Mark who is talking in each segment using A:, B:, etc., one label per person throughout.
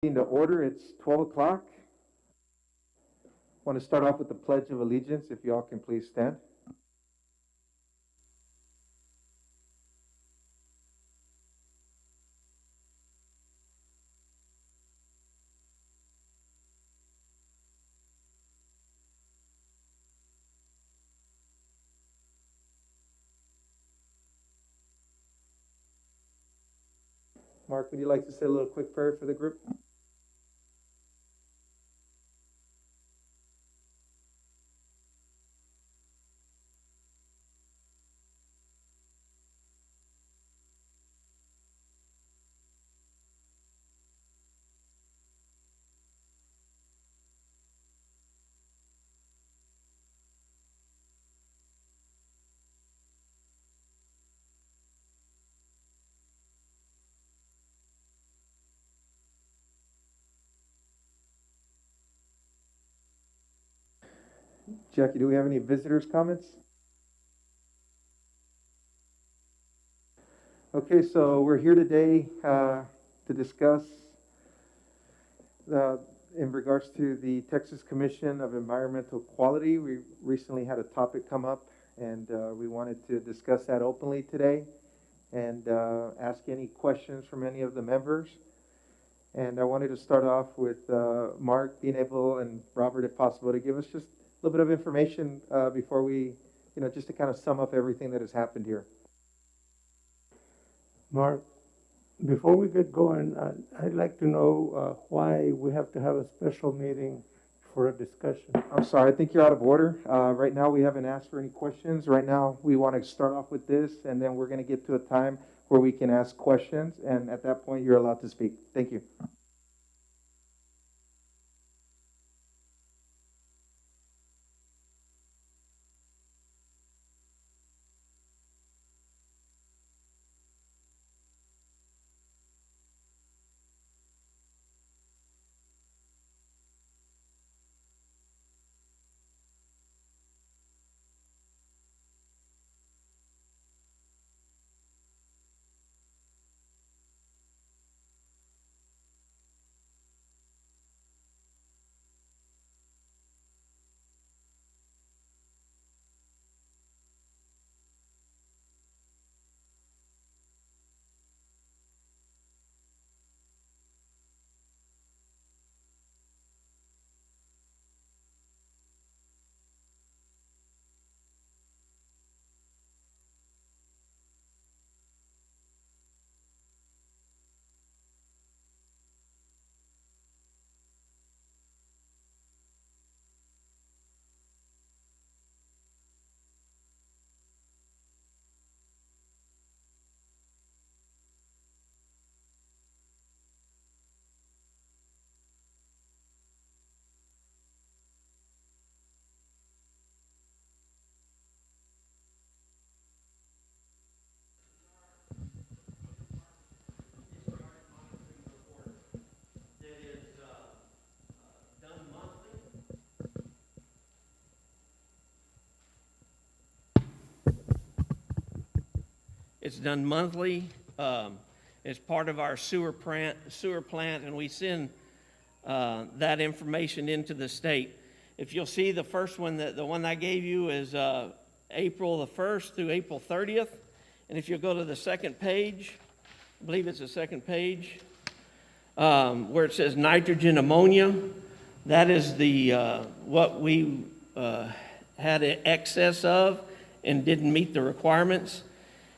A: To order, it's 12 o'clock. Want to start off with the Pledge of Allegiance, if you all can please stand. Mark, would you like to say a little quick prayer for the group? Jackie, do we have any visitors' comments? Okay, so we're here today to discuss in regards to the Texas Commission of Environmental Quality. We recently had a topic come up, and we wanted to discuss that openly today and ask any questions from any of the members. And I wanted to start off with Mark being able, and Robert, if possible, to give us just a little bit of information before we, just to kind of sum up everything that has happened here.
B: Mark, before we get going, I'd like to know why we have to have a special meeting for a discussion.
A: I'm sorry, I think you're out of order. Right now, we haven't asked for any questions. Right now, we want to start off with this, and then we're going to get to a time where we can ask questions, and at that point, you're allowed to speak. Thank you.
C: It's done monthly. It's part of our sewer plant, and we send that information into the state. If you'll see, the first one, the one I gave you is April the 1st through April 30th. And if you'll go to the second page, I believe it's the second page, where it says nitrogen ammonia, that is the what we had an excess of and didn't meet the requirements.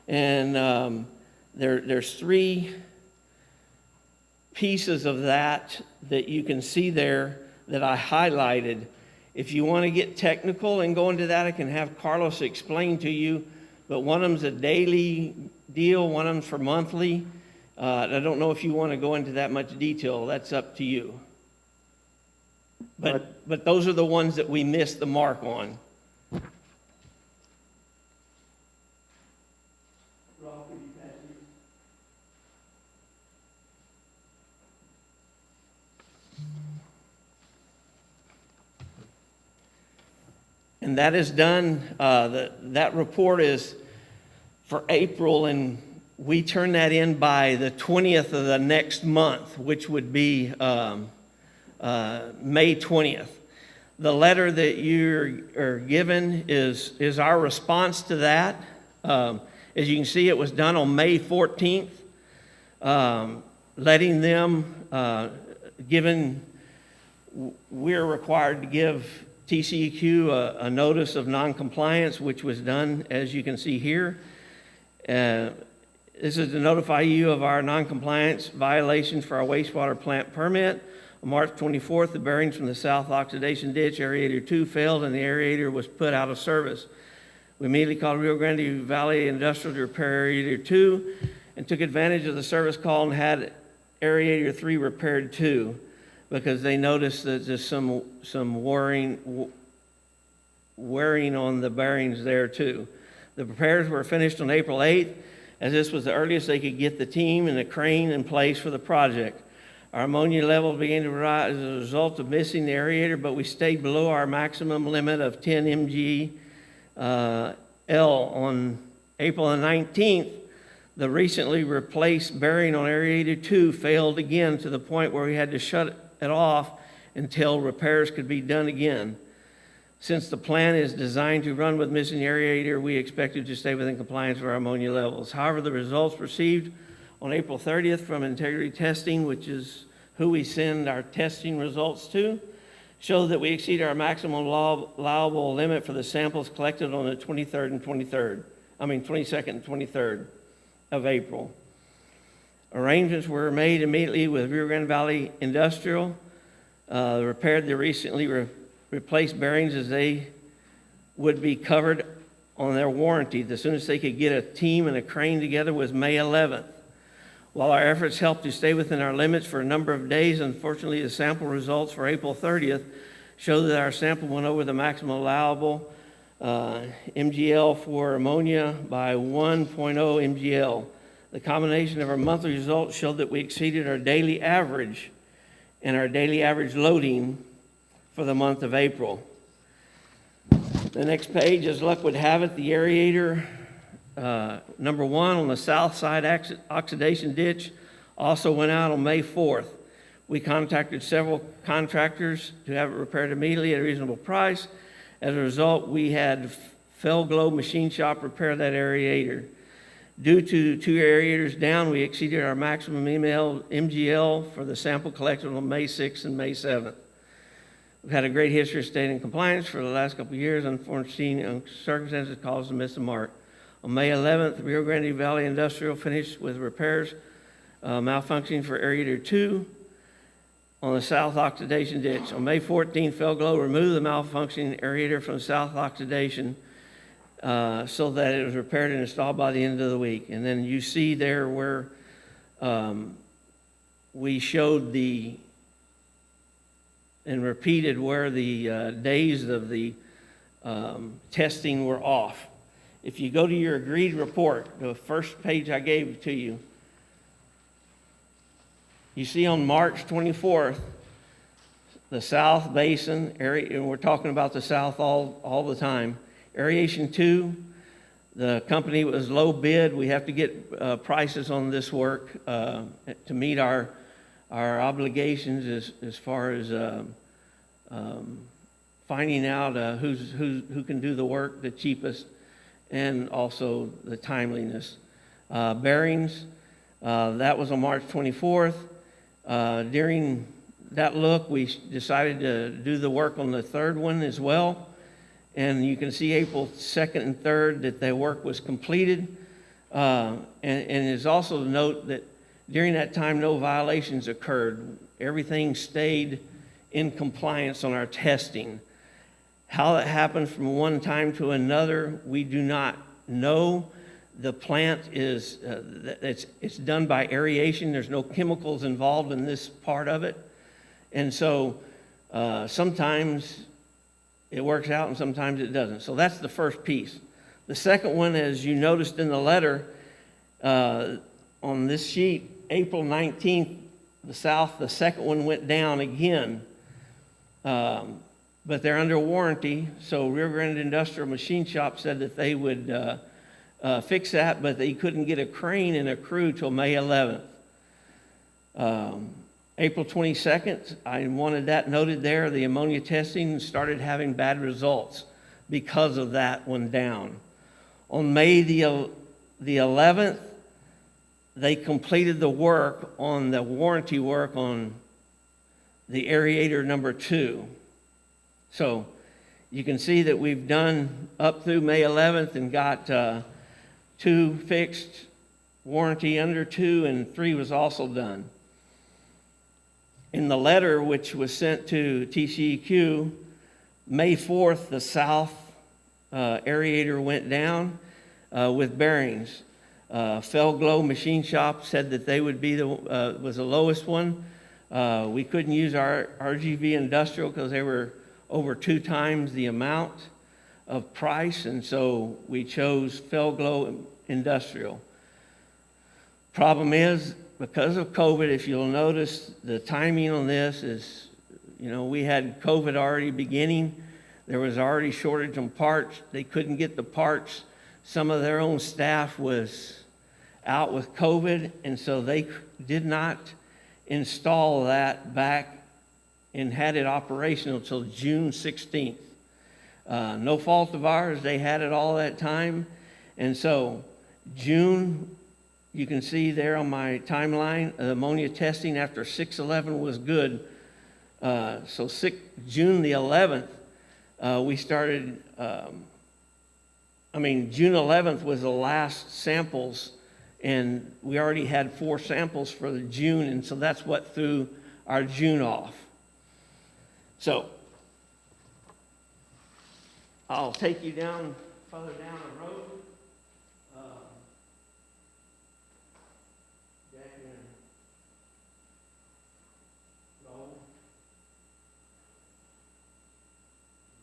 C: And there's three pieces of that you can see there that I highlighted. If you want to get technical and go into that, I can have Carlos explain to you. But one of them's a daily deal, one of them's for monthly. I don't know if you want to go into that much detail. That's up to you. But those are the ones that we missed the mark on. And that is done, that report is for April, and we turn that in by the 20th of the next month, which would be May 20th. The letter that you are given is our response to that. As you can see, it was done on May 14th, letting them, we're required to give TCEQ a notice of noncompliance, which was done, as you can see here. This is to notify you of our noncompliance violations for our wastewater plant permit. On March 24th, the bearings from the south oxidation ditch, aerator 2, failed and the aerator was put out of service. We immediately called Rio Grande Valley Industrial to repair aerator 2 and took advantage of the service call and had aerator 3 repaired too, because they noticed that there's some wearing on the bearings there too. The repairs were finished on April 8th, as this was the earliest they could get the team and the crane in place for the project. Our ammonia level began to rise as a result of missing the aerator, but we stayed below our maximum limit of 10 mg L. On April the 19th, the recently replaced bearing on aerator 2 failed again to the point where we had to shut it off until repairs could be done again. Since the plant is designed to run with missing aerator, we expected to stay within compliance with our ammonia levels. However, the results received on April 30th from integrity testing, which is who we send our testing results to, show that we exceed our maximum allowable limit for the samples collected on the 22nd and 23rd of April. Arrangements were made immediately with Rio Grande Valley Industrial, repaired the recently replaced bearings as they would be covered on their warranty. The soonest they could get a team and a crane together was May 11th. While our efforts helped to stay within our limits for a number of days, unfortunately the sample results for April 30th show that our sample went over the maximum allowable MGL for ammonia by 1.0 MGL. The combination of our monthly results showed that we exceeded our daily average and our daily average loading for the month of April. The next page, as luck would have it, the aerator number 1 on the south side oxidation ditch also went out on May 4th. We contacted several contractors to have it repaired immediately at a reasonable price. As a result, we had Felglow Machine Shop repair that aerator. Due to 2 aerators down, we exceeded our maximum MGL for the sample collected on May 6th and May 7th. We've had a great history of staying in compliance for the last couple of years. Unforeseen circumstances caused us to miss the mark. On May 11th, Rio Grande Valley Industrial finished with repairs malfunctioning for aerator 2 on the south oxidation ditch. On May 14th, Felglow removed the malfunctioning aerator from south oxidation so that it was repaired and installed by the end of the week. And then you see there where we showed and repeated where the days of the testing were off. If you go to your agreed report, the first page I gave to you, you see on March 24th, the South Basin area, and we're talking about the South all the time. Aeration 2, the company was low bid. We have to get prices on this work to meet our obligations as far as finding out who can do the work the cheapest, and also the timeliness. Bearings, that was on March 24th. During that look, we decided to do the work on the third one as well. And you can see April 2nd and 3rd that the work was completed. And it's also to note that during that time, no violations occurred. Everything stayed in compliance on our testing. How that happened from one time to another, we do not know. The plant is, it's done by aeration. There's no chemicals involved in this part of it. And so sometimes it works out and sometimes it doesn't. So that's the first piece. The second one, as you noticed in the letter, on this sheet, April 19th, the second one went down again. But they're under warranty, so Rio Grande Industrial Machine Shop said that they would fix that, but they couldn't get a crane and a crew till May 11th. April 22nd, I wanted that noted there. The ammonia testing started having bad results because of that one down. On May the 11th, they completed the work on the warranty work on the aerator number 2. So you can see that we've done up through May 11th and got 2 fixed, warranty under 2, and 3 was also done. In the letter which was sent to TCEQ, May 4th, the south aerator went down with bearings. Felglow Machine Shop said that they would be was the lowest one. We couldn't use our RGV Industrial because they were over 2 times the amount of price, and so we chose Felglow Industrial. Problem is, because of COVID, if you'll notice, the timing on this is, we had COVID already beginning. There was already shortage on parts. They couldn't get the parts. Some of their own staff was out with COVID, and so they did not install that back and had it operational until June 16th. No fault of ours. They had it all that time. And so June, you can see there on my timeline, the ammonia testing after 6/11 was good. So June the 11th, we started, June 11th was the last samples, and we already had 4 samples for the June, and so that's what threw our June off. So I'll take you down further down the road. Jack and Roll.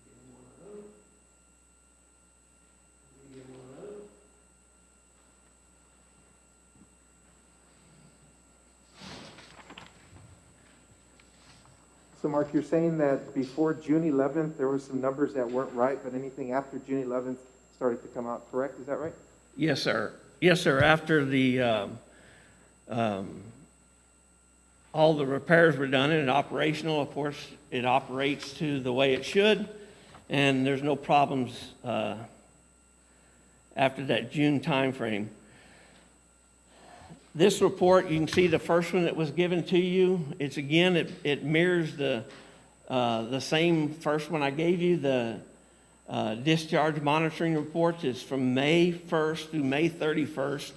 C: Give him one of those. Give him one of those.
A: So Mark, you're saying that before June 11th, there were some numbers that weren't right, but anything after June 11th started to come out correct, is that right?
C: Yes, sir. Yes, sir. After the all the repairs were done and operational, of course, it operates to the way it should, and there's no problems after that June time frame. This report, you can see the first one that was given to you. It's again, it mirrors the same first one I gave you. The discharge monitoring reports is from May 1st through May 31st.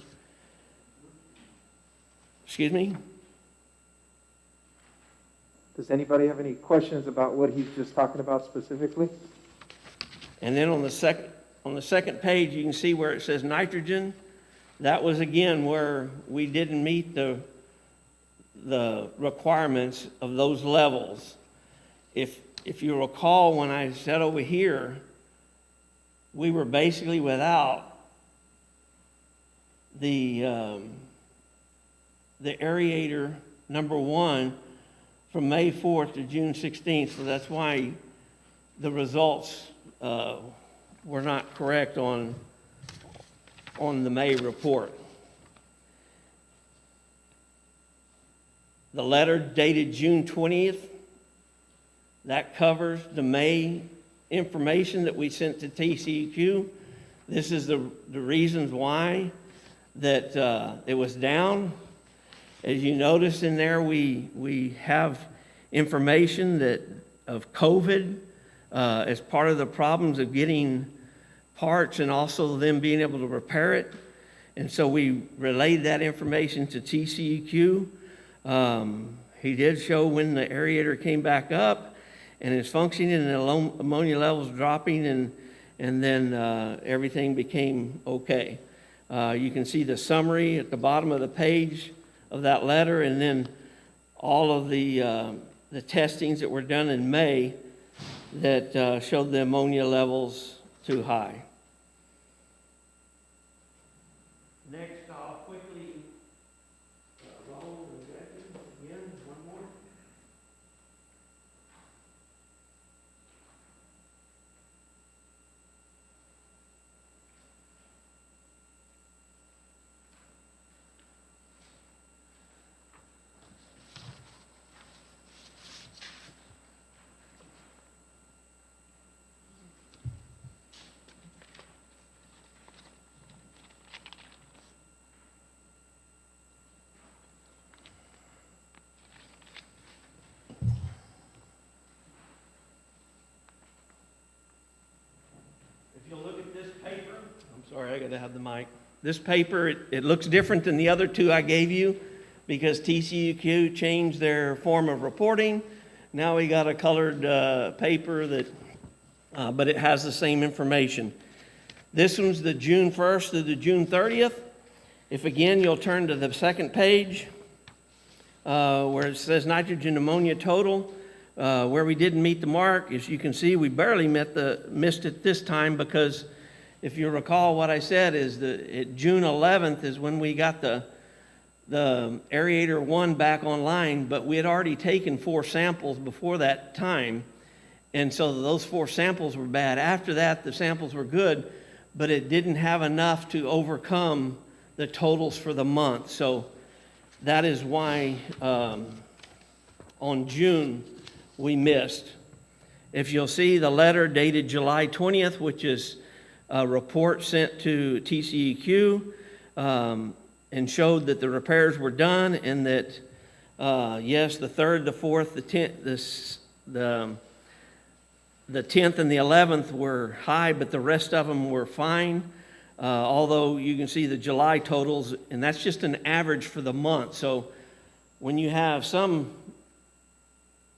C: Excuse me?
A: Does anybody have any questions about what he's just talking about specifically?
C: And then on the second page, you can see where it says nitrogen. That was again where we didn't meet the requirements of those levels. If you recall, when I said over here, we were basically without the aerator number 1 from May 4th to June 16th. So that's why the results were not correct on the May report. The letter dated June 20th, that covers the May information that we sent to TCEQ. This is the reasons why that it was down. As you notice in there, we have information that of COVID as part of the problems of getting parts and also them being able to repair it. And so we relayed that information to TCEQ. He did show when the aerator came back up and is functioning and the ammonia levels dropping, and then everything became okay. You can see the summary at the bottom of the page of that letter, and then all of the testings that were done in May that showed the ammonia levels too high. Next, I'll quickly roll and again, one more. gotta have the mic. This paper, it looks different than the other two I gave you because TCEQ changed their form of reporting. Now we got a colored paper that, but it has the same information. This one's the June 1st to the June 30th. If again, you'll turn to the second page where it says nitrogen ammonia total. Where we didn't meet the mark, as you can see, we barely missed it this time because if you recall what I said is June 11th is when we got the aerator 1 back online, but we had already taken 4 samples before that time, and so those 4 samples were bad. After that, the samples were good, but it didn't have enough to overcome the totals for the month. So that is why on June we missed. If you'll see the letter dated July 20th, which is a report sent to TCEQ, and showed that the repairs were done and that, yes, the 3rd, the 4th, the 10th and the 11th were high, but the rest of them were fine. Although you can see the July totals, and that's just an average for the month. So when you have some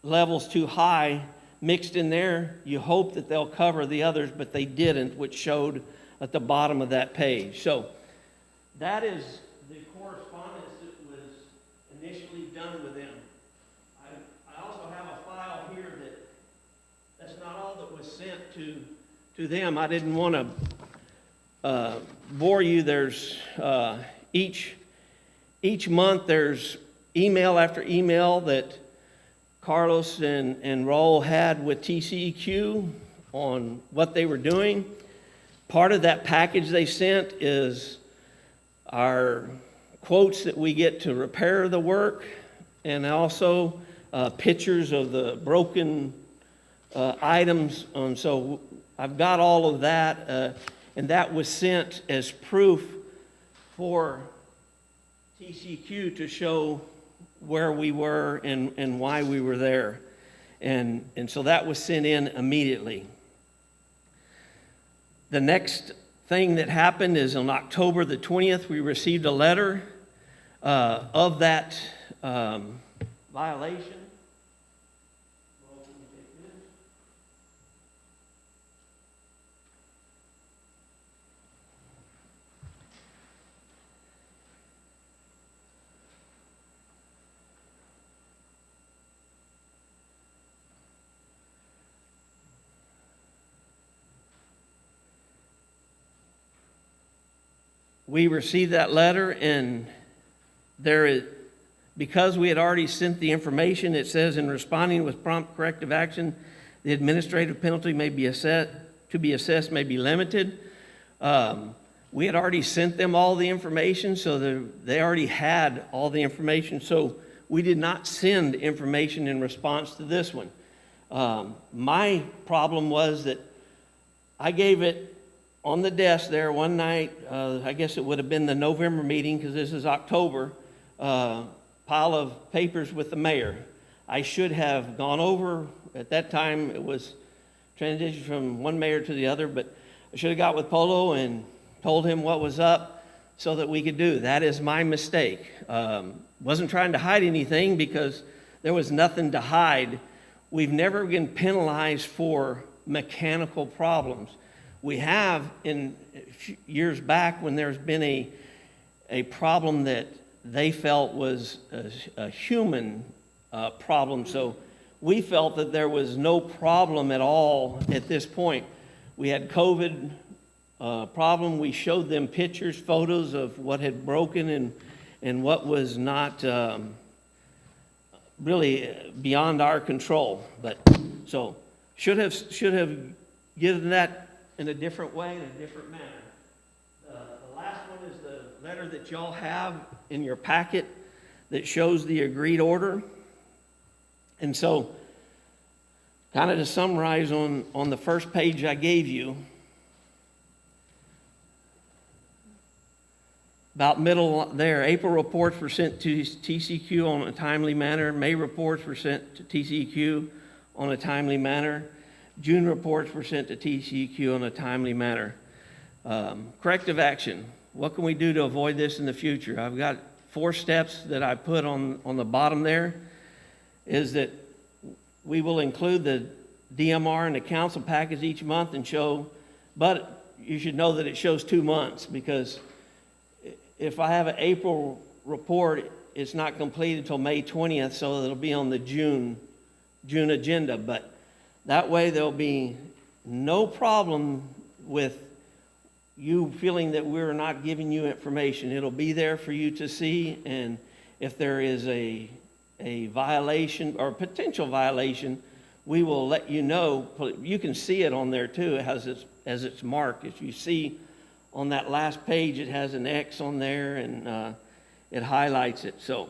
C: levels too high mixed in there, you hope that they'll cover the others, but they didn't, which showed at the bottom of that page. So that is the correspondence that was initially done with them. I also have a file here that's not all that was sent to them. I didn't want to bore you. There's each month there's email after email that Carlos and Raul had with TCEQ on what they were doing. Part of that package they sent is our quotes that we get to repair the work, and also pictures of the broken items. So I've got all of that, and that was sent as proof for TCEQ to show where we were and why we were there. And so that was sent in immediately. The next thing that happened is on October the 20th, we received a letter of that violation. We received that letter, and because we had already sent the information, it says in responding with prompt corrective action, the administrative penalty may be assessed may be limited. We had already sent them all the information, so they already had all the information. So we did not send information in response to this one. My problem was that I gave it on the desk there one night, I guess it would have been the November meeting because this is October, pile of papers with the mayor. I should have gone over, at that time it was transition from one mayor to the other, but I should have got with Polo and told him what was up so that we could do. That is my mistake. Wasn't trying to hide anything because there was nothing to hide. We've never been penalized for mechanical problems. We have in years back when there's been a problem that they felt was a human problem. So we felt that there was no problem at all at this point. We had COVID problem. We showed them pictures, photos of what had broken and what was not really beyond our control. But so should have given that in a different way, in a different manner. The last one is the letter that y'all have in your packet that shows the agreed order. And so, kind of to summarize on the first page I gave you, about middle there, April reports were sent to TCEQ on a timely manner. May reports were sent to TCEQ on a timely manner. June reports were sent to TCEQ on a timely manner. Corrective action. What can we do to avoid this in the future? I've got 4 steps that I put on the bottom there, is that we will include the DMR in the council package each month and show, but you should know that it shows 2 months, because if I have an April report, it's not complete until May 20th, so it'll be on the June agenda. But that way there'll be no problem with you feeling that we're not giving you information. It'll be there for you to see, and if there is a violation or a potential violation, we will let you know. You can see it on there too, as it's marked. If you see on that last page, it has an X on there, and it highlights it. So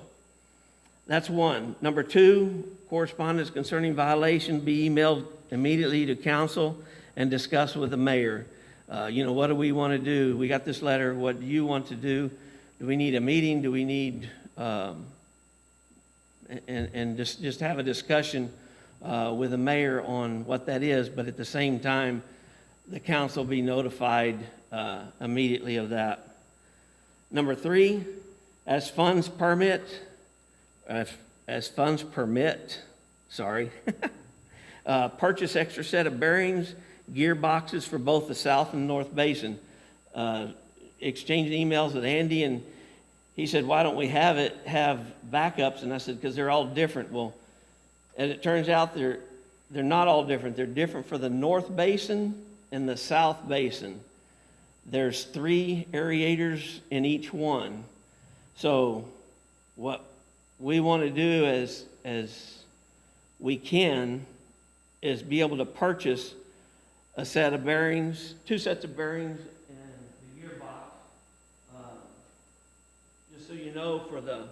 C: that's one. Number 2, correspondence concerning violation be emailed immediately to council and discussed with the mayor. What do we want to do? We got this letter. What do you want to do? Do we need a meeting? Do we need, and just have a discussion with the mayor on what that is, but at the same time, the council be notified immediately of that. Number 3, as funds permit, purchase extra set of bearings, gearboxes for both the South and North Basin. Exchanged emails with Andy, and he said, why don't we have backups? And I said, because they're all different. Well, as it turns out, they're not all different. They're different for the North Basin and the South Basin. There's 3 aerators in each one. So what we want to do as we can is be able to purchase a set of bearings, 2 sets of bearings, and the gearbox. Just so you know, for the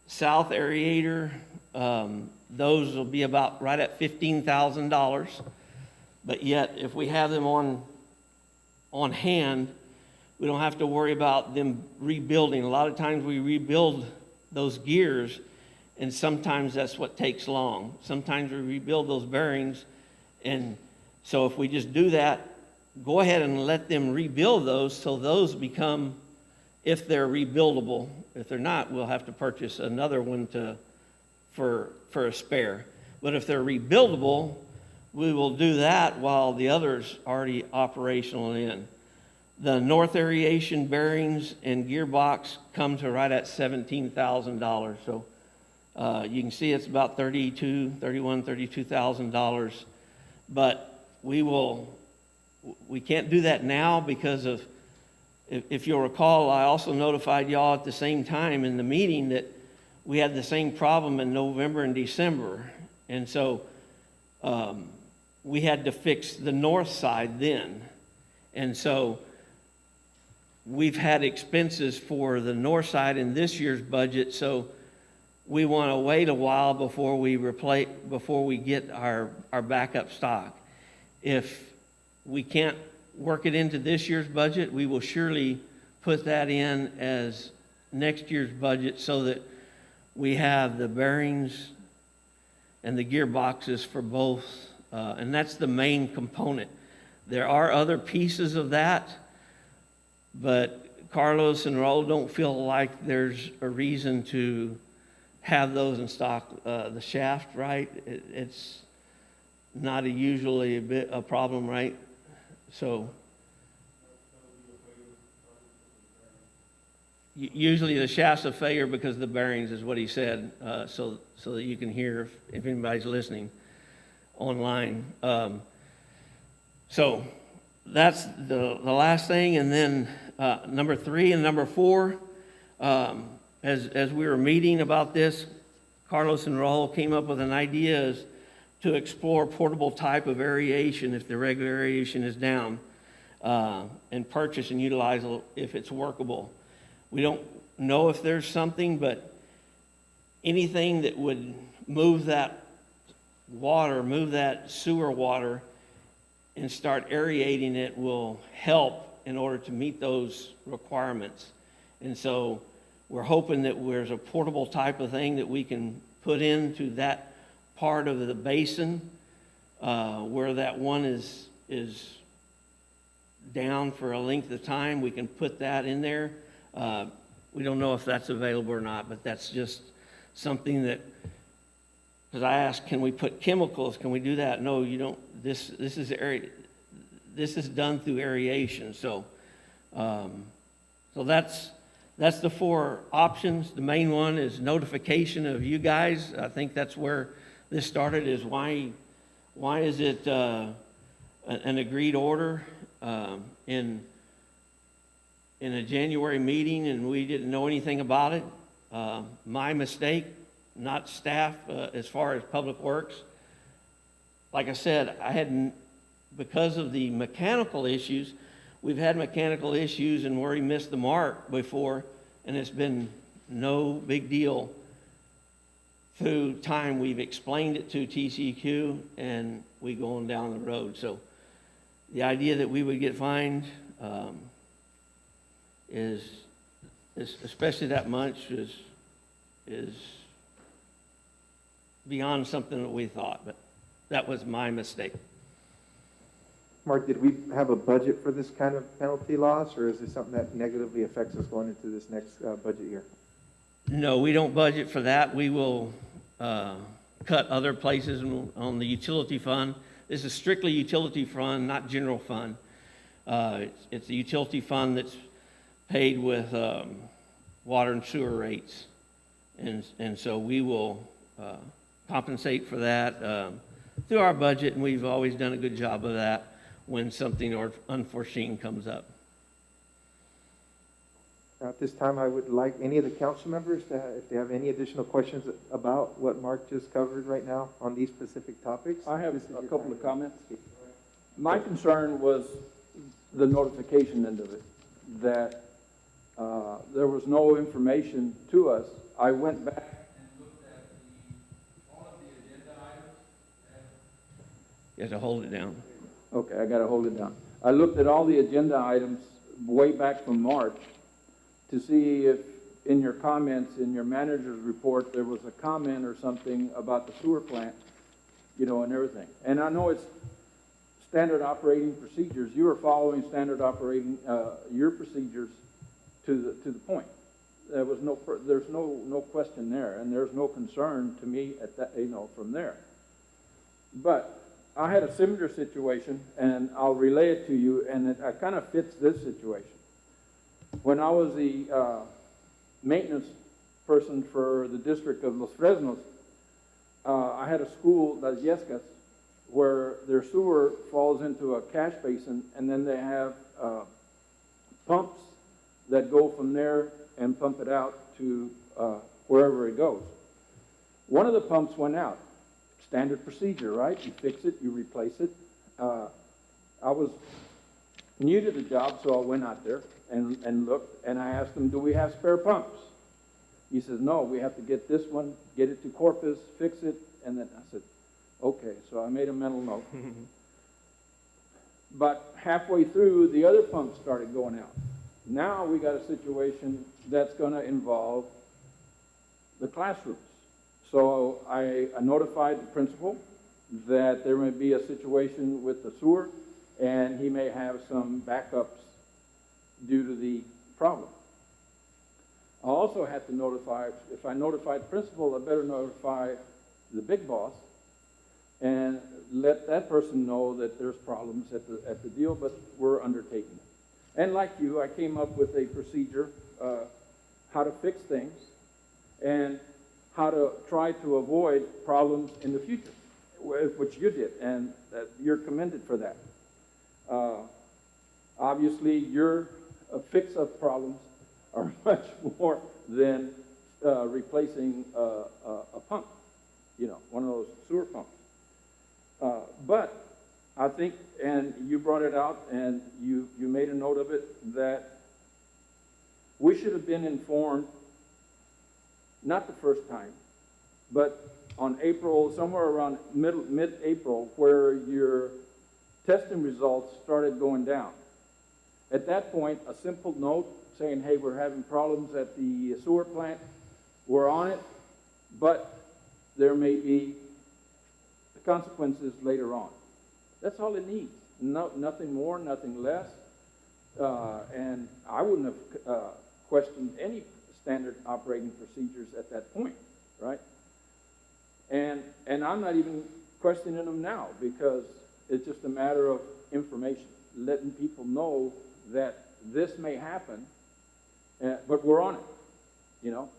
C: South aerator, those will be about right at $15,000. But yet, if we have them on hand, we don't have to worry about them rebuilding. A lot of times we rebuild those gears, and sometimes that's what takes long. Sometimes we rebuild those bearings, and so if we just do that, go ahead and let them rebuild those so those become, if they're rebuildable. If they're not, we'll have to purchase another one for a spare. But if they're rebuildable, we will do that while the other's already operational in. The North aeration bearings and gearbox come to right at $17,000. So you can see it's about $32,000. But we can't do that now because of, if you'll recall, I also notified y'all at the same time in the meeting that we had the same problem in November and December. And so we had to fix the north side then. And so we've had expenses for the north side in this year's budget, so we want to wait a while before we get our backup stock. If we can't work it into this year's budget, we will surely put that in as next year's budget so that we have the bearings and the gearboxes for both, and that's the main component. There are other pieces of that, but Carlos and Raul don't feel like there's a reason to have those in stock. The shaft, right? It's not usually a problem, right? So usually the shaft's a failure because of the bearings, is what he said, so that you can hear if anybody's listening online. So that's the last thing. And then number 3 and number 4, as we were meeting about this, Carlos and Raul came up with an idea to explore portable type of aeration if the regular aeration is down, and purchase and utilize if it's workable. We don't know if there's something, but anything that would move that water, move that sewer water, and start aerating it will help in order to meet those requirements. And so we're hoping that there's a portable type of thing that we can put into that part of the basin where that one is down for a length of time, we can put that in there. We don't know if that's available or not, but that's just something that, because I asked, can we put chemicals? Can we do that? No, you don't. This is done through aeration. So that's the four options. The main one is notification of you guys. I think that's where this started, is why is it an agreed order in a January meeting and we didn't know anything about it? My mistake, not staff, as far as Public Works. Like I said, because of the mechanical issues, we've had mechanical issues and where we missed the mark before, and it's been no big deal. Through time, we've explained it to TCEQ, and we go on down the road. So the idea that we would get fined is especially that much, is beyond something that we thought, but that was my mistake.
A: Mark, did we have a budget for this kind of penalty loss, or is it something that negatively affects us going into this next budget year?
C: No, we don't budget for that. We will cut other places on the utility fund. This is strictly utility fund, not general fund. It's a utility fund that's paid with water and sewer rates. And so we will compensate for that through our budget, and we've always done a good job of that when something unforeseen comes up.
A: At this time, I would like any of the council members to, if they have any additional questions about what Mark just covered right now on these specific topics.
D: I have
A: This is
D: a
A: your
D: couple
A: time.
D: of comments. My concern was the notification end of it, that there was no information to us. I went back and looked at all of the agenda items.
C: You have to hold it down.
D: Okay, I gotta hold it down. I looked at all the agenda items way back from March to see if in your comments, in your manager's report, there was a comment or something about the sewer plant, and everything. And I know it's standard operating procedures. You are following standard operating, your procedures to the point. There's no question there, and there's no concern to me at that, from there. But I had a similar situation, and I'll relay it to you, and it kind of fits this situation. When I was the maintenance person for the district of Los Fresnos, I had a school, Las Yescas, where their sewer falls into a catch basin, and then they have pumps that go from there and pump it out to wherever it goes. One of the pumps went out. Standard procedure, right? You fix it, you replace it. I was new to the job, so I went out there and looked, and I asked him, do we have spare pumps? He says, no, we have to get this one, get it to Corpus, fix it, and then I said, okay, so I made a mental note. But halfway through, the other pumps started going out. Now we got a situation that's gonna involve the classrooms. So I notified the principal that there may be a situation with the sewer, and he may have some backups due to the problem. I also had to notify, if I notified the principal, I better notify the big boss and let that person know that there's problems at the deal, but we're undertaking it. And like you, I came up with a procedure, how to fix things and how to try to avoid problems in the future, which you did, and you're commended for that. Obviously, your fix of problems are much more than replacing a pump, one of those sewer pumps. But I think, and you brought it out, and you made a note of it, that we should have been informed, not the first time, but on April, somewhere around mid-April, where your testing results started going down. At that point, a simple note saying, hey, we're having problems at the sewer plant, we're on it, but there may be consequences later on. That's all it needs. No, nothing more, nothing less. And I wouldn't have questioned any standard operating procedures at that point, right? And I'm not even questioning them now, because it's just a matter of information, letting people know that this may happen, but we're on it, you know?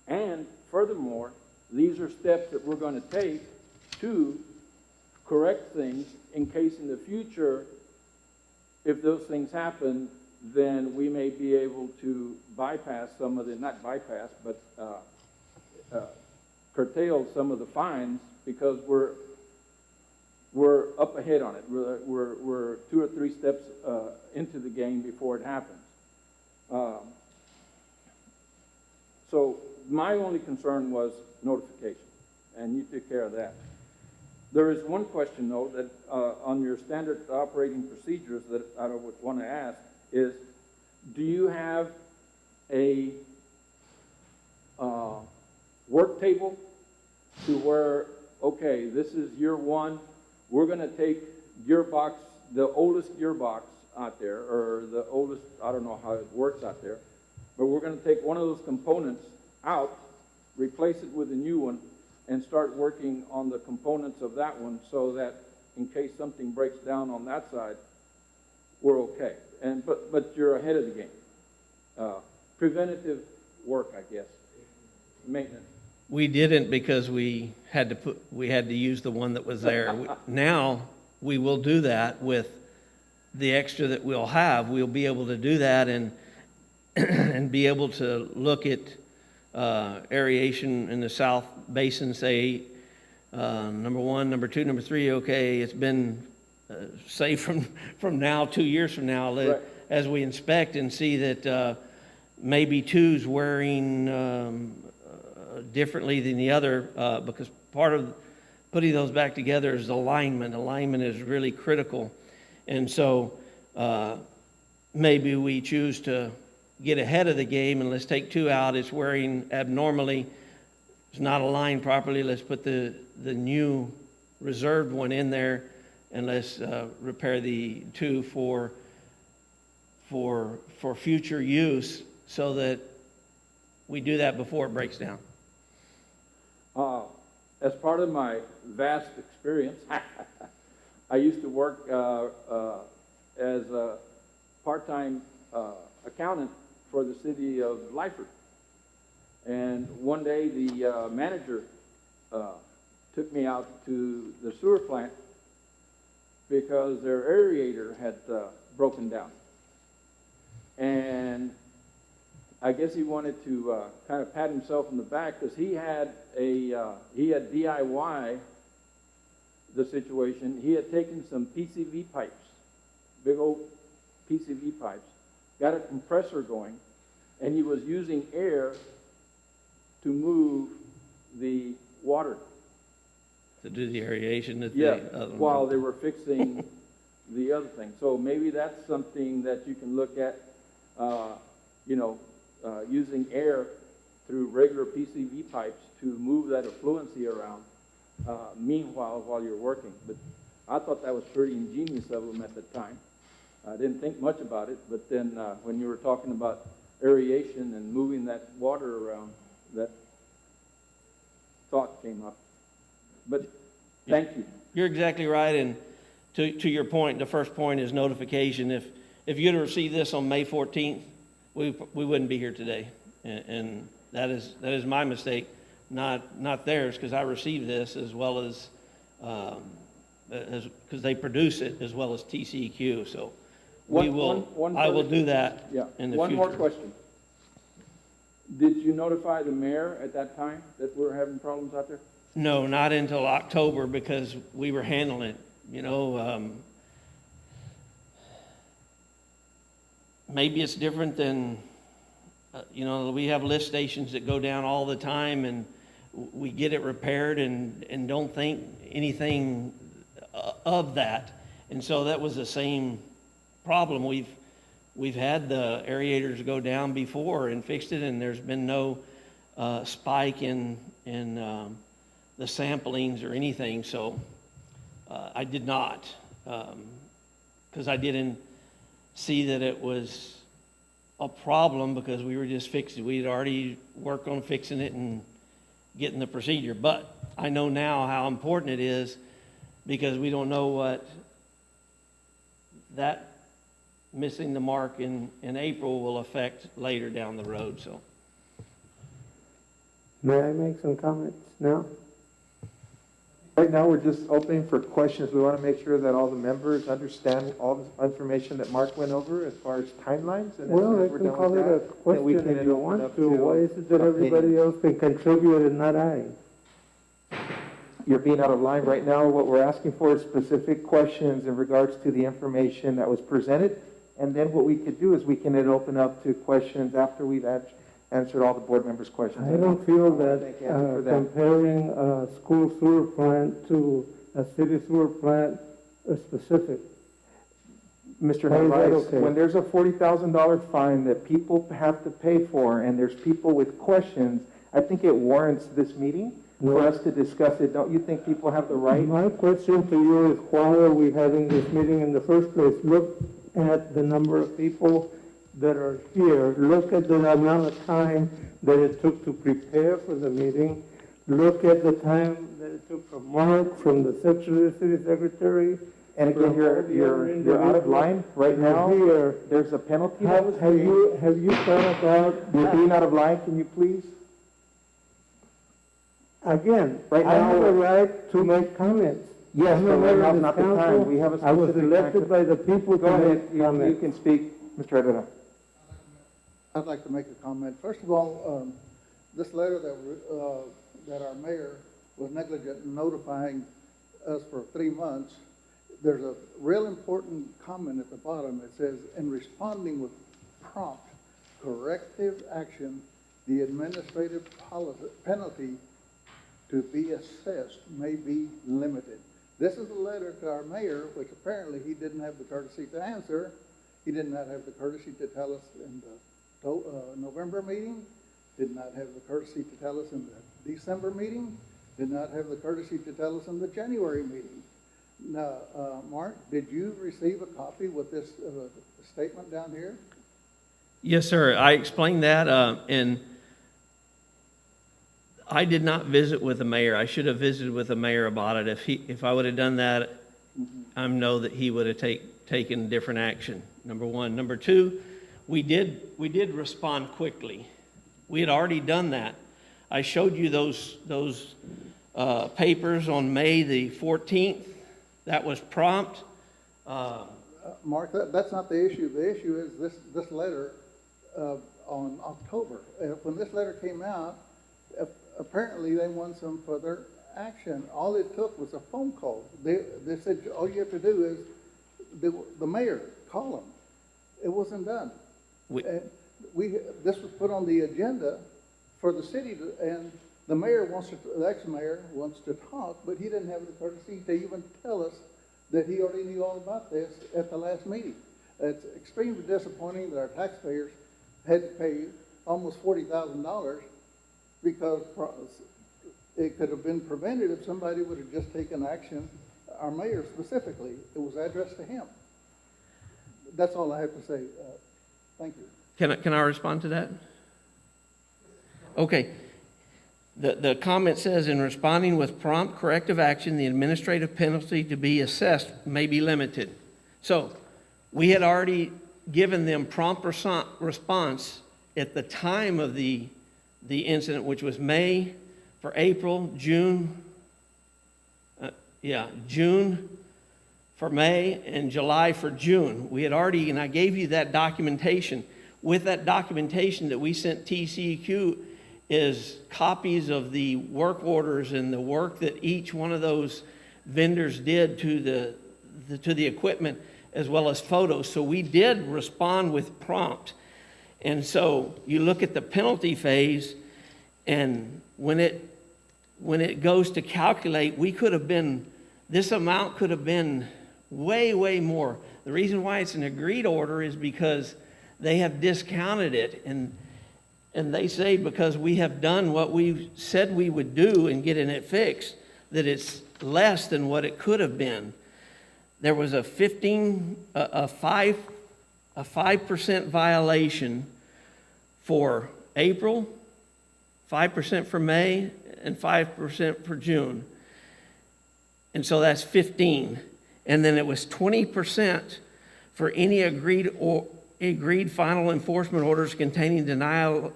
D: And furthermore, these are steps that we're going to take to correct things in case in the future, if those things happen, then we may be able to bypass some of the, not bypass, but curtail some of the fines, because we're up ahead on it. We're 2 or 3 steps into the game before it happens. So my only concern was notification, and you took care of that. There is one question, though, that on your standard operating procedures that I would want to ask is, do you have a work table to where, okay, this is year 1, we're going to take gearbox, the oldest gearbox out there, or the oldest, I don't know how it works out there, but we're going to take one of those components out, replace it with a new one, and start working on the components of that one, so that in case something breaks down on that side, we're okay. And but you're ahead of the game. Preventative work, I guess. Maintenance.
C: We didn't, because we had to use the one that was there. Now we will do that with the extra that we'll have. We'll be able to do that and and be able to look at aeration in the South Basin, say, number 1, number 2, number 3, okay, it's been, say from now, 2 years from now,
D: Right.
C: as we inspect and see that maybe 2's wearing differently than the other, because part of putting those back together is alignment. Alignment is really critical. And so maybe we choose to get ahead of the game, and let's take 2 out. It's wearing abnormally. It's not aligned properly. Let's put the new reserved one in there, and let's repair the 2 for future use, so that we do that before it breaks down.
D: As part of my vast experience, I used to work as a part-time accountant for the city of Lyford. And one day the manager took me out to the sewer plant because their aerator had broken down. And I guess he wanted to kind of pat himself in the back, because he had DIY the situation. He had taken some PCV pipes, big old PCV pipes, got a compressor going, and he was using air to move the water.
C: To do the aeration that
D: Yeah,
C: the other
D: while they were fixing the other thing. So maybe that's something that you can look at, using air through regular PCV pipes to move that effluency around, meanwhile, while you're working. But I thought that was pretty ingenious of them at the time. I didn't think much about it, but then when you were talking about aeration and moving that water around, that thought came up. But thank you.
C: You're exactly right, and to your point, the first point is notification. If you'd have received this on May 14th, we wouldn't be here today, and that is my mistake, not theirs, because I received this as well as because they produce it as well as TCEQ. So I will do that.
D: Yeah.
C: In the
D: One
C: future.
D: more question. Did you notify the mayor at that time that we're having problems out there?
C: No, not until October, because we were handling it. Maybe it's different than, we have lift stations that go down all the time, and we get it repaired and don't think anything of that. And so that was the same problem. We've had the aerators go down before and fixed it, and there's been no spike in the samplings or anything. So I did not, because I didn't see that it was a problem because we were just fixing, we'd already worked on fixing it and getting the procedure. But I know now how important it is because we don't know what that missing the mark in April will affect later down the road, so.
B: May I make some comments now?
A: Right now, we're just opening for questions. We want to make sure that all the members understand all the information that Mark went over as far as timelines. And as
B: Well,
A: soon
B: I
A: as we're
B: can
A: done
B: call
A: with
B: it a
A: that, then we
B: question
A: can
B: if you
A: open
B: want
A: up
B: to. Why is it that
A: opinion.
B: everybody else can contribute and not I?
A: You're being out of line right now. What we're asking for is specific questions in regards to the information that was presented. And then what we could do is we can then open up to questions after we've answered all the board members' questions.
B: I don't feel that
A: Thank you for that.
B: comparing a school sewer plant to a city sewer plant is specific.
A: Mr.
B: Why is that
A: Narvaez,
B: okay?
A: when there's a $40,000 fine that people have to pay for, and there's people with questions, I think it warrants this meeting for
B: No.
A: us to discuss it. Don't you think people have the right?
B: My question to you is, why are we having this meeting in the first place? Look at the number of people that are here. Look at the amount of time that it took to prepare for the meeting. Look at the time that it took from Mark, from the city secretary.
A: And again, you're out of line right now.
B: Here.
A: There's a penalty that was
B: Have
A: paid.
B: you thought about?
A: You're being out of line, can you please?
B: Again,
A: Right
B: I have
A: now-
B: a right to make comments.
A: Yes,
B: I'm
A: but
B: a
A: right
B: member
A: now
B: of
A: is
B: this
A: not the time.
B: council.
A: We have a
B: I was
A: specific
B: elected
A: time.
B: by the people
A: Go
B: to
A: ahead,
B: make
A: you
B: comments.
A: can speak, Mr. Herrera.
E: I'd like to make a comment. First of all, this letter that our mayor was negligent in notifying us for 3 months, there's a real important comment at the bottom. It says, in responding with prompt corrective action, the administrative penalty to be assessed may be limited. This is a letter to our mayor, which apparently he didn't have the courtesy to answer. He did not have the courtesy to tell us in the November meeting, did not have the courtesy to tell us in the December meeting, did not have the courtesy to tell us in the January meeting. Now, Mark, did you receive a copy with this statement down here?
C: Yes, sir. I explained that, and I did not visit with the mayor. I should have visited with the mayor about it. If I would have done that, I know that he would have taken different action, number one. Number two, we did respond quickly. We had already done that. I showed you those papers on May the 14th. That was prompt.
E: Mark, that's not the issue. The issue is this letter on October. When this letter came out, apparently they want some further action. All it took was a phone call. They said, all you have to do is the mayor, call him. It wasn't done. This was put on the agenda for the city, and the ex-mayor wants to talk, but he didn't have the courtesy to even tell us that he already knew all about this at the last meeting. It's extremely disappointing that our taxpayers had to pay almost $40,000 because it could have been prevented if somebody would have just taken action, our mayor specifically. It was addressed to him. That's all I have to say. Thank you.
C: Can I respond to that? Okay. The comment says, in responding with prompt corrective action, the administrative penalty to be assessed may be limited. So we had already given them prompt response at the time of the incident, which was May for April, June for May, and July for June. We had already, and I gave you that documentation. With that documentation that we sent TCEQ is copies of the work orders and the work that each one of those vendors did to the equipment, as well as photos. So we did respond with prompt. And so you look at the penalty phase, and when it goes to calculate, this amount could have been way, way more. The reason why it's an agreed order is because they have discounted it, and they say because we have done what we said we would do in getting it fixed, that it's less than what it could have been. There was a a 5% violation for April, 5% for May, and 5% for June. And so that's 15. And then it was 20% for any agreed final enforcement orders containing denial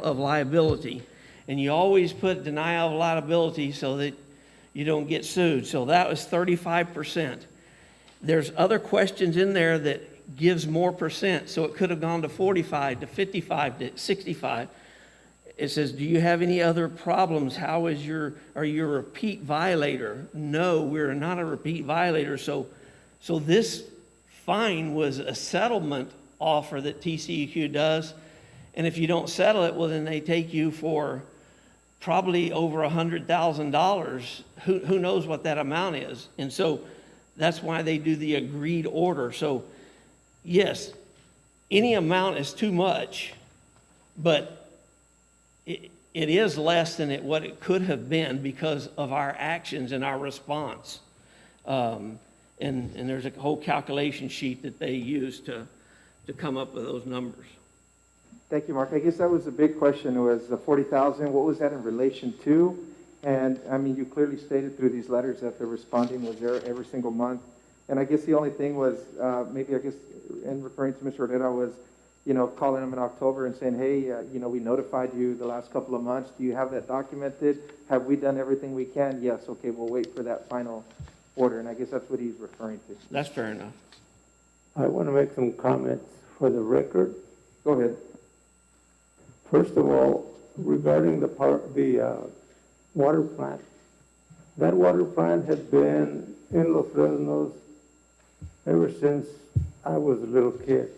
C: of liability. And you always put denial of liability so that you don't get sued. So that was 35%. There's other questions in there that gives more percent, so it could have gone to 45, to 55, to 65. It says, do you have any other problems? Are you a repeat violator? No, we're not a repeat violator. So this fine was a settlement offer that TCEQ does. And if you don't settle it, well, then they take you for probably over $100,000. Who knows what that amount is? And so that's why they do the agreed order. So yes, any amount is too much, but it is less than what it could have been because of our actions and our response. And there's a whole calculation sheet that they use to come up with those numbers.
A: Thank you, Mark. I guess that was the big question, was the 40,000, what was that in relation to? And, I mean, you clearly stated through these letters that the responding was there every single month. And I guess the only thing was, maybe I guess, in referring to Mr. Herrera, was, you know, calling him in October and saying, hey, you know, we notified you the last couple of months. Do you have that documented? Have we done everything we can? Yes, okay, we'll wait for that final order. And I guess that's what he's referring to.
C: That's fair enough.
B: I want to make some comments for the record.
A: Go ahead.
B: First of all, regarding the water plant, that water plant has been in Los Fresnos ever since I was a little kid.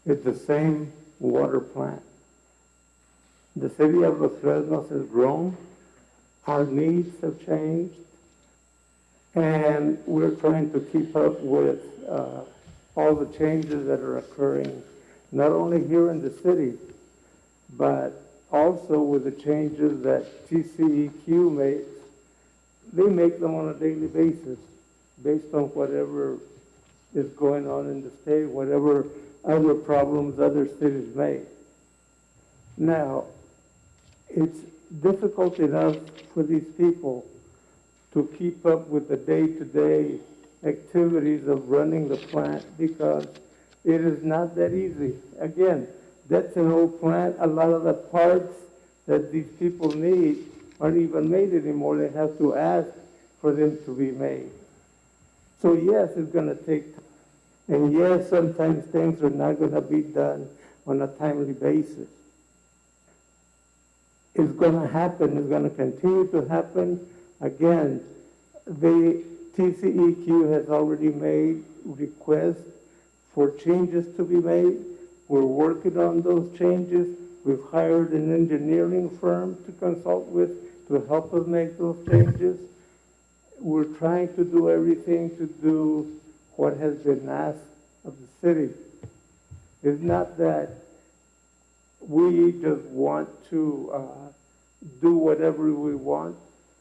B: It's the same water plant. The city of Los Fresnos has grown. Our needs have changed. And we're trying to keep up with all the changes that are occurring, not only here in the city, but also with the changes that TCEQ makes. They make them on a daily basis based on whatever is going on in the state, whatever other problems other cities make. Now, it's difficult enough for these people to keep up with the day-to-day activities of running the plant because it is not that easy. Again, that's an old plant. A lot of the parts that these people need aren't even made anymore. They have to ask for them to be made. So yes, it's going to take time. And yes, sometimes things are not going to be done on a timely basis. It's going to happen. It's going to continue to happen. Again, the TCEQ has already made requests for changes to be made. We're working on those changes. We've hired an engineering firm to consult with to help us make those changes. We're trying to do everything to do what has been asked of the city. It's not that we just want to do whatever we want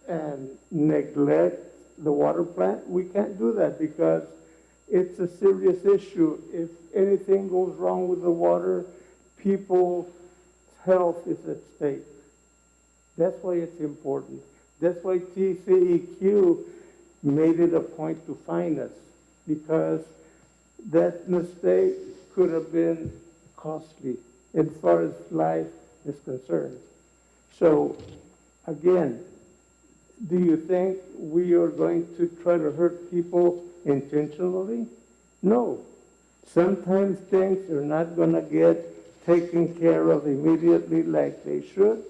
B: and neglect the water plant. We can't do that because it's a serious issue. If anything goes wrong with the water, people's health is at stake. That's why it's important. That's why TCEQ made it a point to fine us, because that mistake could have been costly as far as life is concerned. So, again, do you think we are going to try to hurt people intentionally? No. Sometimes things are not going to get taken care of immediately like they should,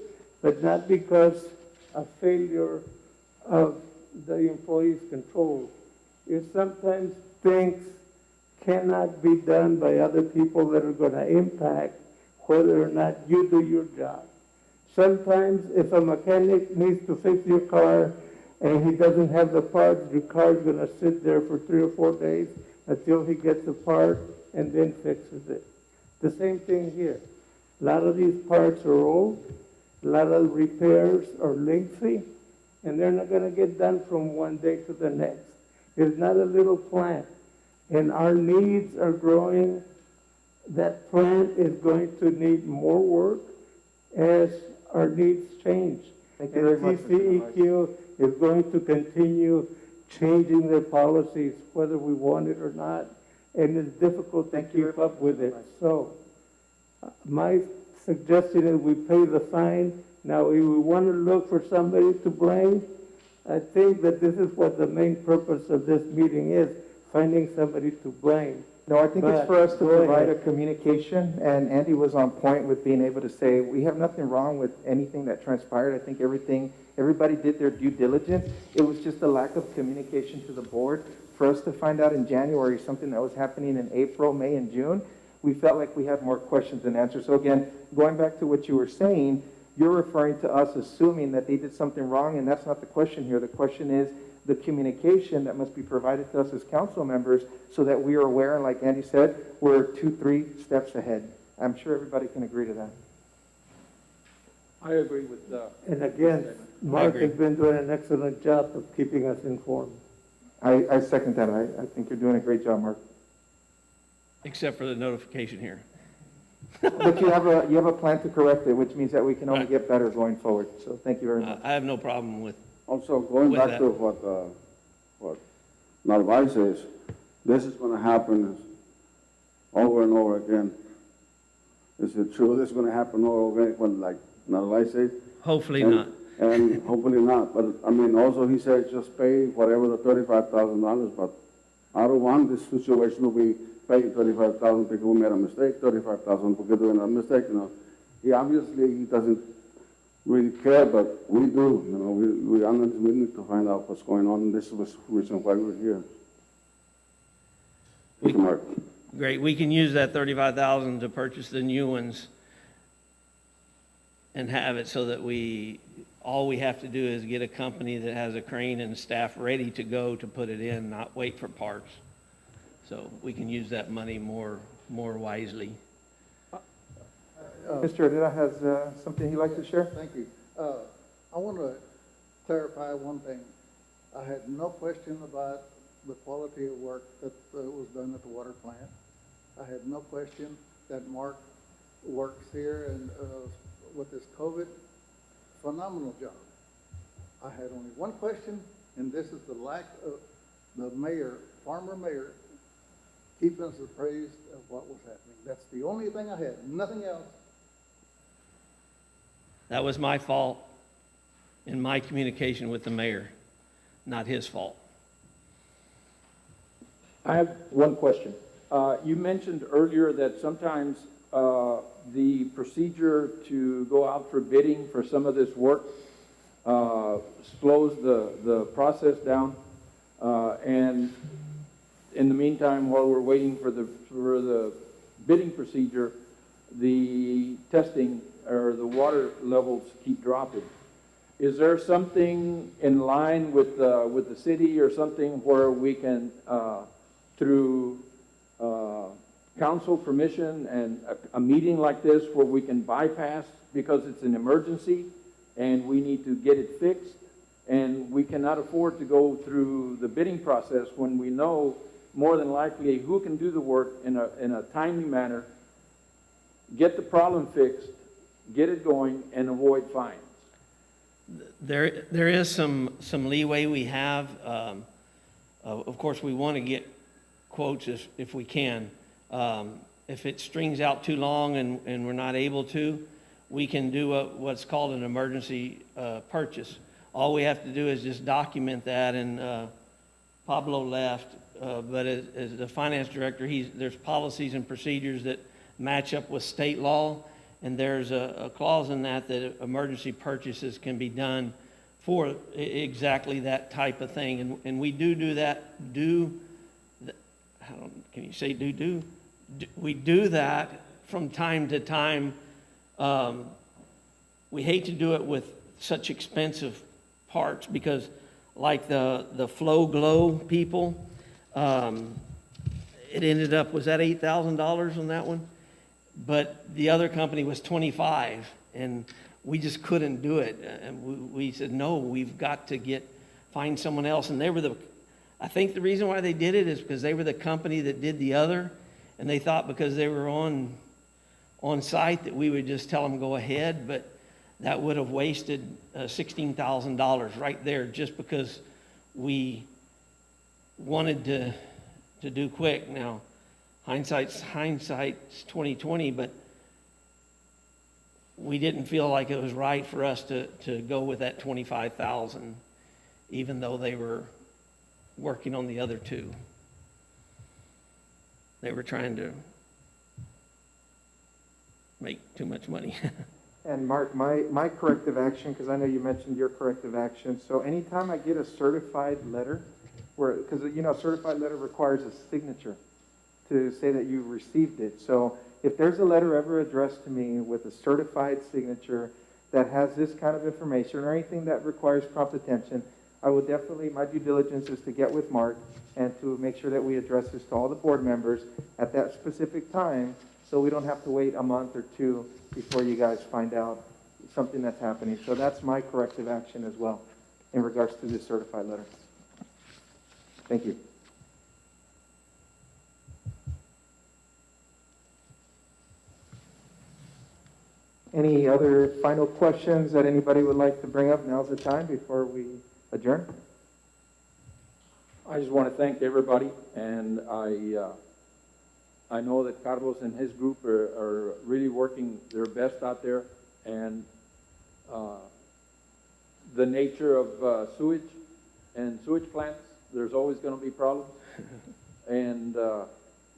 B: but not because of failure of the employee's control. It's sometimes things cannot be done by other people that are going to impact whether or not you do your job. Sometimes if a mechanic needs to fix your car and he doesn't have the parts, your car is going to sit there for 3 or 4 days until he gets the part and then fixes it. The same thing here. A lot of these parts are old, a lot of repairs are lengthy, and they're not going to get done from one day to the next. It's not a little plant. and our needs are growing, that plant is going to need more work as our needs change.
A: Thank you very much, Mr. Narvaez.
B: TCEQ is going to continue changing their policies, whether we want it or not, and it's difficult to
A: Thank you
B: keep
A: very
B: up with
A: much,
B: it.
A: Mr.
B: So, my suggestion is we pay the fine. Now, if we want to look for somebody to blame, I think that this is what the main purpose of this meeting is, finding somebody to blame.
A: No, I think it's
B: But
A: for us to
B: go
A: provide a
B: ahead.
A: communication, and Andy was on point with being able to say, we have nothing wrong with anything that transpired. I think everybody did their due diligence. It was just a lack of communication to the board. For us to find out in January something that was happening in April, May, and June, we felt like we had more questions than answers. So again, going back to what you were saying, you're referring to us assuming that they did something wrong, and that's not the question here. The question is the communication that must be provided to us as council members so that we are aware, and like Andy said, we're 2-3 steps ahead. I'm sure everybody can agree to that.
D: I agree with,
B: And again, Mark
C: agree.
B: has been doing an excellent job of keeping us informed.
A: I second that. I think you're doing a great job, Mark.
C: Except for the notification here.
A: But you have a plan to correct it, which means that we can only
C: Right.
A: get better going forward. So thank you very much.
C: I have no problem with,
F: Also, going
C: With
F: back
C: that.
F: to what Narvaez says, this is gonna happen over and over again. Is it true this is gonna happen over again, when, like Narvaez says?
C: hopefully
F: And-
C: not.
F: And hopefully not, but, I mean, also he said just pay whatever the $35,000, but I don't want this situation to be paying $35,000 because we made a mistake, $35,000 because doing a mistake, you know. He doesn't really care, but we do, you know, we need to find out what's going on, and this was the reason why we're here. Thank you, Mark.
C: Great, we can use that 35,000 to purchase the new ones and have it so that all we have to do is get a company that has a crane and staff ready to go to put it in, not wait for parts. So we can use that money more wisely.
A: Mr. Herrera has something he'd like to share?
E: Thank you. I want to clarify one thing. I had no question about the quality of work that was done at the water plant. I had no question that Mark works here and with this COVID, phenomenal job. I had only one question, and this is the lack of the mayor, former mayor, keeping us appraised of what was happening. That's the only thing I had, nothing else.
C: That was my fault in my communication with the mayor, not his fault.
D: I have one question. You mentioned earlier that sometimes the procedure to go out for bidding for some of this work slows the process down. And in the meantime, while we're waiting for the bidding procedure, the testing or the water levels keep dropping. Is there something in line with the city or something where we can, through council permission and a meeting like this where we can bypass because it's an emergency and we need to get it fixed, and we cannot afford to go through the bidding process when we know more than likely who can do the work in a timely manner, get the problem fixed, get it going, and avoid fines?
C: There is some leeway we have. Of course, we want to get quotes if we can. If it strings out too long and we're not able to, we can do what's called an emergency purchase. All we have to do is just document that, and Pablo left, but as the finance director, there's policies and procedures that match up with state law, and there's a clause in that emergency purchases can be done for exactly that type of thing, and we do that. Can you say do? We do that from time to time. We hate to do it with such expensive parts because, like the Flow Glow people, it ended up, was that $8,000 on that one? But the other company was 25, and we just couldn't do it. And we said, no, we've got to find someone else. And they were I think the reason why they did it is because they were the company that did the other, and they thought because they were on site that we would just tell them go ahead, but that would have wasted $16,000 right there just because we wanted to do quick. Now, hindsight's 2020, but we didn't feel like it was right for us to go with that 25,000, even though they were working on the other two. They were trying to make too much money.
A: And Mark, my corrective action, because I know you mentioned your corrective action, so anytime I get a certified letter, because a certified letter requires a signature to say that you received it. So if there's a letter ever addressed to me with a certified signature that has this kind of information or anything that requires prompt attention, I will definitely, my due diligence is to get with Mark and to make sure that we address this to all the board members at that specific time, so we don't have to wait a month or two before you guys find out something that's happening. So that's my corrective action as well in regards to this certified letter. Thank you. Any other final questions that anybody would like to bring up? Now's the time before we adjourn.
D: I just want to thank everybody, and I know that Carlos and his group are really working their best out there, and the nature of sewage and sewage plants, there's always going to be problems, and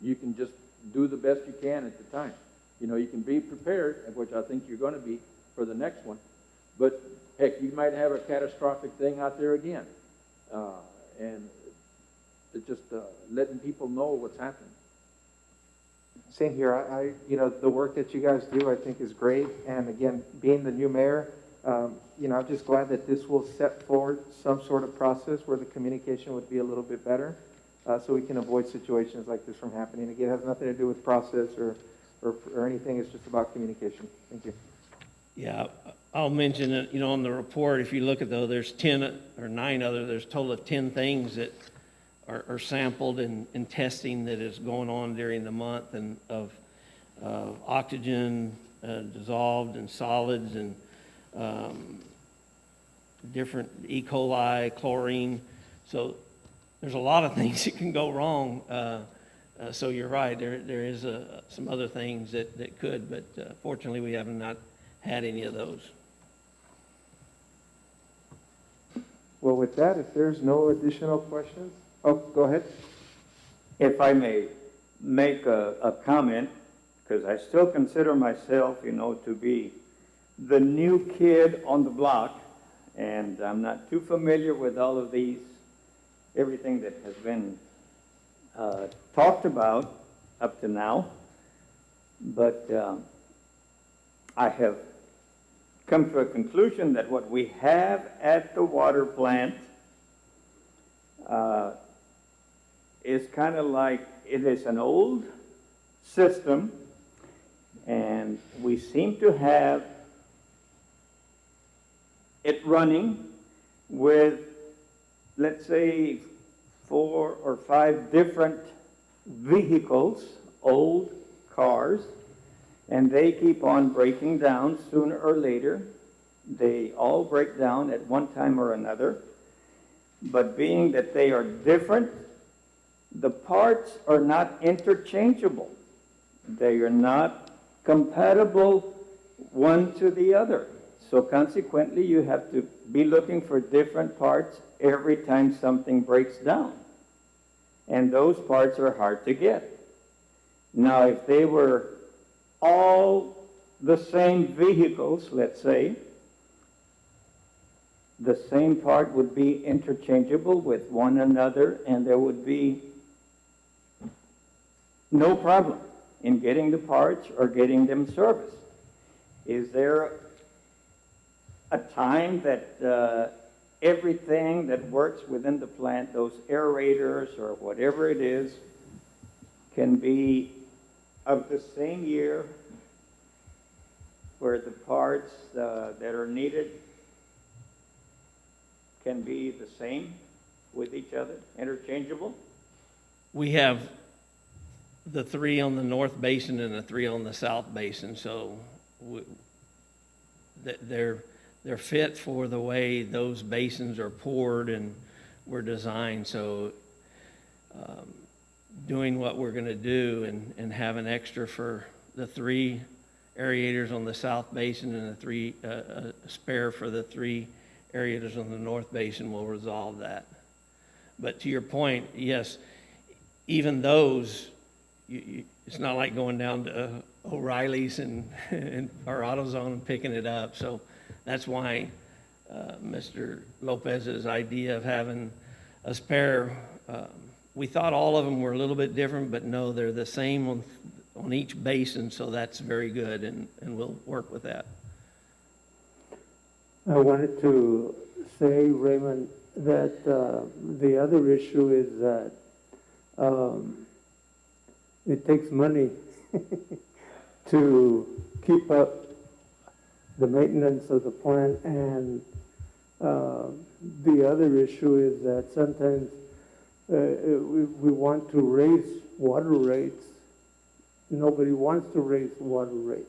D: you can just do the best you can at the time. You can be prepared, which I think you're going to be for the next one, but heck, you might have a catastrophic thing out there again, and it's just letting people know what's happening.
A: Same here. I the work that you guys do, I think is great. And again, being the new mayor, I'm just glad that this will set forward some sort of process where the communication would be a little bit better, so we can avoid situations like this from happening. Again, it has nothing to do with process or anything. It's just about communication. Thank you.
C: Yeah, I'll mention that, on the report, if you look at there's 10 or 9 there's a total of 10 things that are sampled and testing that is going on during the month, and of oxygen dissolved in solids and different E. coli, chlorine. So there's a lot of things that can go wrong. So you're right, there is some other things that could, but fortunately we have not had any of those.
A: Well, with that, if there's no additional questions, go ahead.
G: If I may make a comment, because I still consider myself, to be the new kid on the block, and I'm not too familiar with all of everything that has been talked about up to now, but I have come to a conclusion that what we have at the water plant is kind of like, it is an old system, and we seem to have it running with, let's say, 4 or 5 different vehicles, old cars, and they keep on breaking down sooner or later. They all break down at one time or another, but being that they are different, the parts are not interchangeable. They are not compatible one to the other. So consequently, you have to be looking for different parts every time something breaks down. And those parts are hard to get. Now, if they were all the same vehicles, let's say, the same part would be interchangeable with one another, and there would be no problem in getting the parts or getting them serviced. Is there a time that everything that works within the plant, those aerators or whatever it is, can be of the same year, where the parts that are needed can be the same with each other, interchangeable?
C: We have the 3 on the north basin and the 3 on the south basin, so they're fit for the way those basins are poured and were designed. So doing what we're going to do and have an extra for the 3 aerators on the south basin and a spare for the 3 aerators on the north basin will resolve that. But to your point, yes, even those, it's not like going down to O'Reilly's and or AutoZone and picking it up. So that's why Mr. Lopez's idea of having a spare, we thought all of them were a little bit different, but no, they're the same on each basin, so that's very good, and we'll work with that.
B: I wanted to say, Raymond, that the other issue is that it takes money to keep up the maintenance of the plant, and the other issue is that sometimes we want to raise water rates. Nobody wants to raise water rates.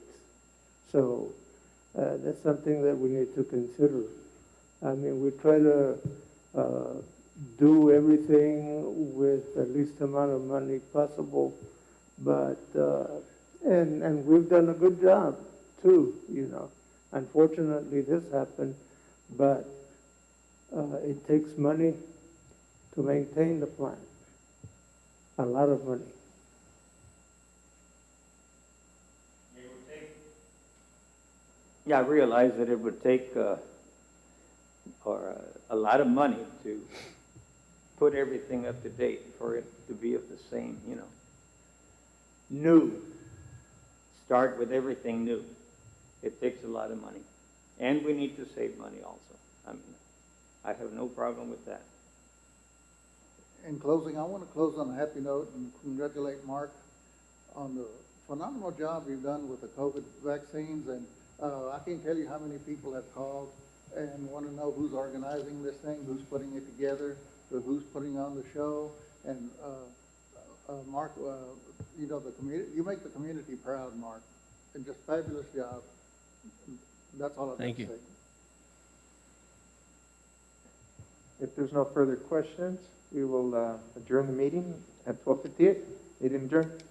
B: So that's something that we need to consider. I mean, we try to do everything with the least amount of money possible, but, and we've done a good job too, you know. Unfortunately, this happened, but it takes money to maintain the plant, a lot of money.
G: Yeah, I realize that it would take a lot of money to put everything up to date for it to be of the same, you know. New. Start with everything new. It takes a lot of money. And we need to save money also. I mean, I have no problem with that.
E: In closing, I want to close on a happy note and congratulate Mark on the phenomenal job you've done with the COVID vaccines. And I can't tell you how many people have called and want to know who's organizing this thing, who's putting it together, who's putting on the show. And Mark, you know, the community, you make the community proud, Mark, and just fabulous job. That's all I've got to say.
C: Thank you.
A: If there's no further questions, we will adjourn the meeting at 12:58. Meeting adjourned.